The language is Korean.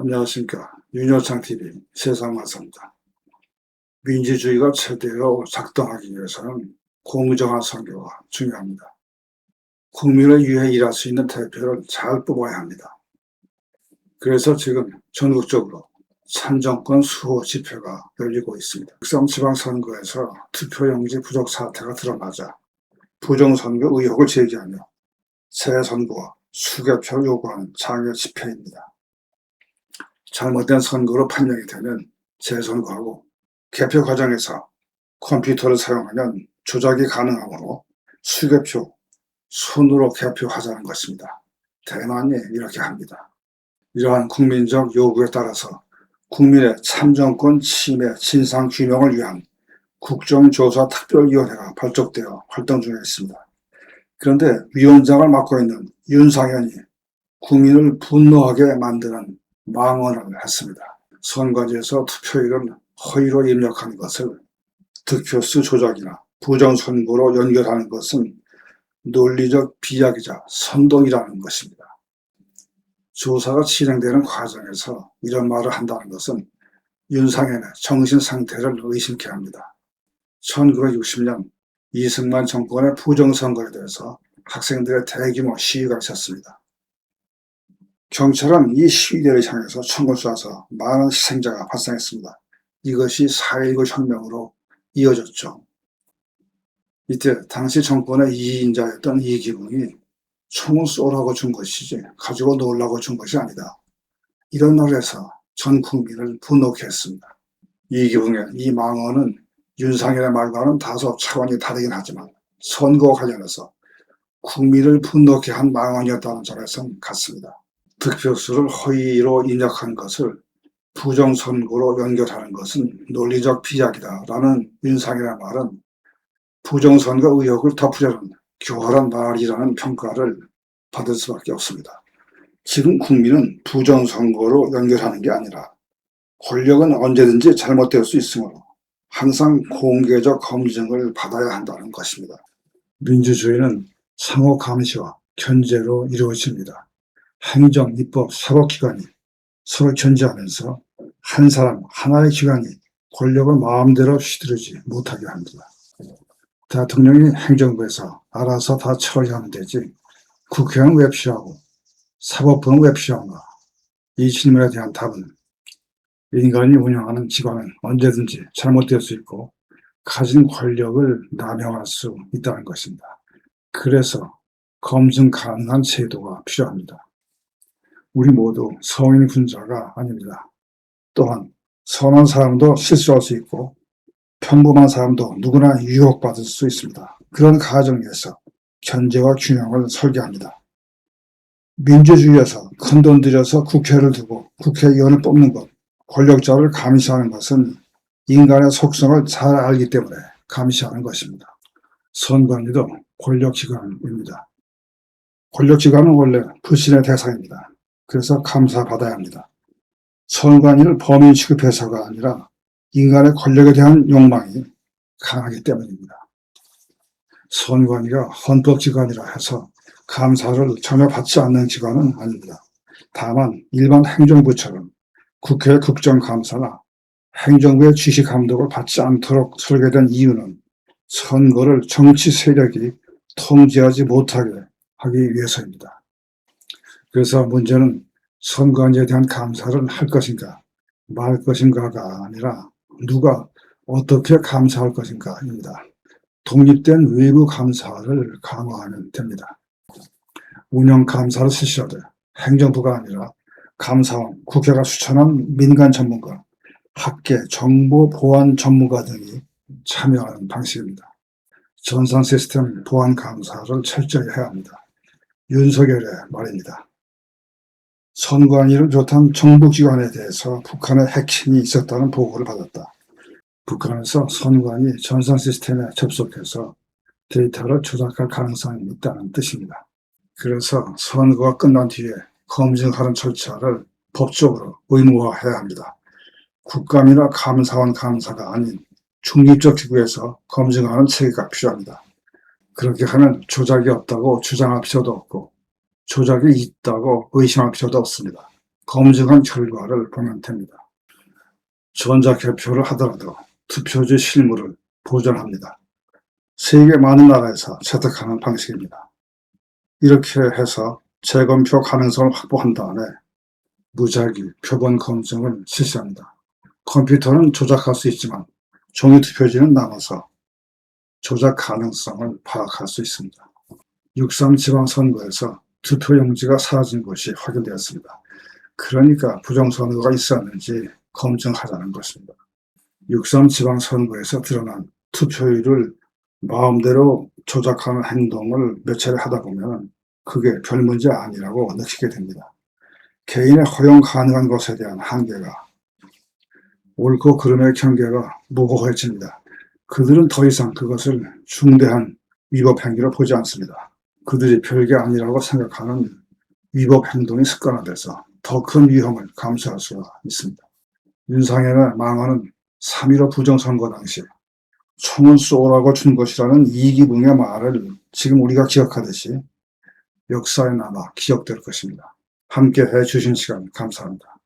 안녕하십니까. 윤여창TV 세상마사입니다. 민주주의가 제대로 작동하기 위해서는 공정한 선거가 중요합니다. 국민을 위해 일할 수 있는 대표를 잘 뽑아야 합니다. 그래서 지금 전국적으로 참정권 수호 집회가 열리고 있습니다. 특정 지방선거에서 투표용지 부족 사태가 드러나자 부정선거 의혹을 제기하며 재선거와 수개표를 요구하는 장외 집회입니다. 잘못된 선거로 판명이 되면 재선거하고 개표 과정에서 컴퓨터를 사용하면 조작이 가능하므로 수개표, 손으로 개표하자는 것입니다. 대만이 이렇게 합니다. 이러한 국민적 요구에 따라서 국민의 참정권 침해 진상규명을 위한 국정조사특별위원회가 발족되어 활동 중에 있습니다. 그런데 위원장을 맡고 있는 윤상현이 국민을 분노하게 만드는 망언을 했습니다. 선관위에서 투표일을 허위로 입력한 것을 득표수 조작이나 부정선거로 연결하는 것은 논리적 비약이자 선동이라는 것입니다. 조사가 진행되는 과정에서 이런 말을 한다는 것은 윤상현의 정신 상태를 의심케 합니다. 1960년 이승만 정권의 부정선거에 대해서 학생들의 대규모 시위가 있었습니다. 경찰은 이 시위대를 향해서 총을 쏴서 많은 희생자가 발생했습니다. 이것이 4.19 혁명으로 이어졌죠. 이때 당시 정권의 2인자였던 이기붕이 총을 쏘라고 준 것이지 가지고 놀라고 준 것이 아니다. 이런 말을 해서 전 국민을 분노케 했습니다. 이기붕의 이 망언은 윤상현의 말과는 다소 차원이 다르긴 하지만 선거와 관련해서 국민을 분노케 한 망언이었다는 점에서는 같습니다. 득표수를 허위로 입력한 것을 부정선거로 연결하는 것은 논리적 비약이다라는 윤상현의 말은 부정선거 의혹을 덮으려는 교활한 말이라는 평가를 받을 수밖에 없습니다. 지금 국민은 부정선거로 연결하는 게 아니라 권력은 언제든지 잘못될 수 있으므로 항상 공개적 검증을 받아야 한다는 것입니다. 민주주의는 상호 감시와 견제로 이루어집니다. 행정, 입법, 사법기관이 서로 견제하면서 한 사람, 하나의 기관이 권력을 마음대로 휘두르지 못하게 합니다. 대통령이 행정부에서 알아서 다 처리하면 되지 국회는 왜 필요하고 사법부는 왜 필요한가? 이 질문에 대한 답은 인간이 운영하는 기관은 언제든지 잘못될 수 있고 가진 권력을 남용할 수 있다는 것입니다. 그래서 검증 가능한 제도가 필요합니다. 우리 모두 성인 군자가 아닙니다. 또한 선한 사람도 실수할 수 있고 평범한 사람도 누구나 유혹받을 수 있습니다. 그런 가정에서 견제와 균형을 설계합니다. 민주주의에서 큰돈 들여서 국회를 두고 국회의원을 뽑는 것, 권력자를 감시하는 것은 인간의 속성을 잘 알기 때문에 감시하는 것입니다. 선관위도 권력기관입니다. 권력기관은 원래 불신의 대상입니다. 그래서 감사받아야 합니다. 선관위를 범인 취급해서가 아니라 인간의 권력에 대한 욕망이 강하기 때문입니다. 선관위가 헌법기관이라 해서 감사를 전혀 받지 않는 기관은 아닙니다. 다만 일반 행정부처럼 국회 국정감사나 행정부의 지시감독을 받지 않도록 설계된 이유는 선거를 정치 세력이 통제하지 못하게 하기 위해서입니다. 그래서 문제는 선관위에 대한 감사를 할 것인가 말 것인가가 아니라 누가 어떻게 감사할 것인가입니다. 독립된 외부 감사를 강화하면 됩니다. 운영 감사를 실시하되 행정부가 아니라 감사원, 국회가 추천한 민간 전문가, 학계, 정보 보안 전문가 등이 참여하는 방식입니다. 전산 시스템 보안 감사를 철저히 해야 합니다. 윤석열의 말입니다. 선관위를 비롯한 정부기관에 대해서 북한의 해킹이 있었다는 보고를 받았다. 북한에서 선관위 전산 시스템에 접속해서 데이터를 조작할 가능성이 있다는 뜻입니다. 그래서 선거가 끝난 뒤에 검증하는 절차를 법적으로 의무화해야 합니다. 국감이나 감사원 감사가 아닌 중립적 기구에서 검증하는 체계가 필요합니다. 그렇게 하면 조작이 없다고 주장할 필요도 없고 조작이 있다고 의심할 필요도 없습니다. 검증한 결과를 보면 됩니다. 전자개표를 하더라도 투표지 실물을 보존합니다. 세계 많은 나라에서 채택하는 방식입니다. 이렇게 해서 재검표 가능성을 확보한 다음에 무작위 표본 검증을 실시합니다. 컴퓨터는 조작할 수 있지만 종이 투표지는 남아서 조작 가능성을 파악할 수 있습니다. 6.3 지방선거에서 투표용지가 사라진 것이 확인되었습니다. 그러니까 부정선거가 있었는지 검증하자는 것입니다. 6.3 지방선거에서 드러난 투표율을 마음대로 조작하는 행동을 몇 차례 하다 보면 그게 별 문제 아니라고 느끼게 됩니다. 개인의 허용 가능한 것에 대한 한계가, 옳고 그름의 경계가 모호해집니다. 그들은 더 이상 그것을 중대한 위법 행위로 보지 않습니다. 그들이 별게 아니라고 생각하는 위법 행동이 습관화돼서 더 큰 위험을 감수할 수가 있습니다. 윤상현의 망언은 3.15 부정선거 당시 총은 쏘라고 준 것이라는 이기붕의 말을 지금 우리가 기억하듯이 역사에 남아 기억될 것입니다. 함께 해주신 시간 감사합니다.